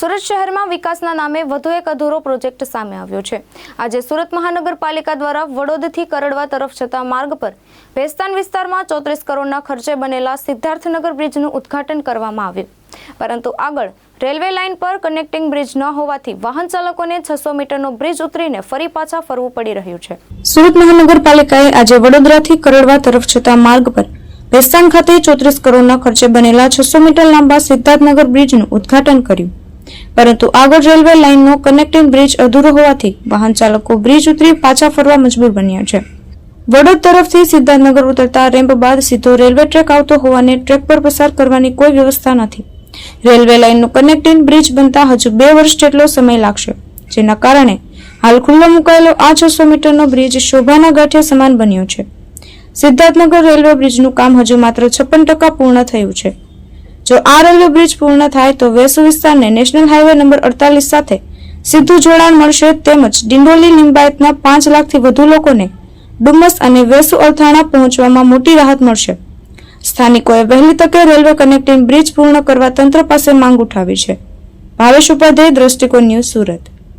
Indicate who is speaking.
Speaker 1: સુરત શહેરમાં વિકાસના નામે વધુ એક અધૂરો પ્રોજેક્ટ સામે આવ્યો છે। આજે સુરત મહાનગરપાલિકા દ્વારા વડોદથી કરડવા તરફ જતા માર્ગ પર ભેસ્તાન વિસ્તારમાં 34 કરોડના ખર્ચે બનેલા સિદ્ધાર્થનગર બ્રિજનું ઉદ્ઘાટન કરવામાં આવ્યું, પરંતુ આગળ રેલવે લાઇન પર કનેક્ટિંગ બ્રિજ ન હોવાથી વાહન ચાલકોને 600 મીટરનો બ્રિજ ઉતરીને ફરી પાછા ફરવું પડી રહ્યું છે। સુરત મહાનગરપાલિકાએ આજે વડોદરાથી કરડવા તરફ જતા માર્ગ પર ભેસ્તાન ખાતે 34 કરોડના ખર્ચે બનેલા 600 મીટર લાંબા સિદ્ધાર્થનગર બ્રિજનું ઉદ્ઘાટન કર્યું, પરંતુ આગળ રેલવે લાઇનનો કનેક્ટિંગ બ્રિજ અધૂરો હોવાથી વાહન ચાલકો બ્રિજ ઉતરી પાછા ફરવા મજબૂર બન્યા છે। વડોદ તરફથી સિદ્ધાર્થનગર ઉતરતા રેમ્પ બાદ સીધો રેલવે ટ્રેક આવતો હોવાને ટ્રેક પર પસાર કરવાની કોઈ વ્યવસ્થા નથી। રેલવે લાઇનનું કનેક્ટિંગ બ્રિજ બનતા હજુ 2 વર્ષ જેટલો સમય લાગશે, જેના કારણે હાલ ખુલ્લો મુકાયેલો આ 600 મીટરનો બ્રિજ શોભાના ગાંઠિયા સમાન બન્યો છે। સિદ્ધાર્થનગર રેલવે બ્રિજનું કામ હજુ માત્ર 56% પૂર્ણ થયું છે। જો આ રેલવે બ્રિજ પૂર્ણ થાય તો વેસુ વિસ્તારને નેશનલ હાઈવે નંબર 48 સાથે સીધું જોડાણ મળશે, તેમજ ડિંડોલી લિંબાયતના 5 લાખથી વધુ લોકોને ડુમસ અને વેસુ અલથાણા પહોંચવામાં મોટી રાહત મળશે। સ્થાનિકોએ વહેલી તકે રેલવે કનેક્ટિંગ બ્રિજ પૂર્ણ કરવા તંત્ર પાસે માંગ ઉઠાવી છે। ભાવેશ ઉપાધ્યાય, દ્રષ્ટિકોણ ન્યૂઝ, સુરત।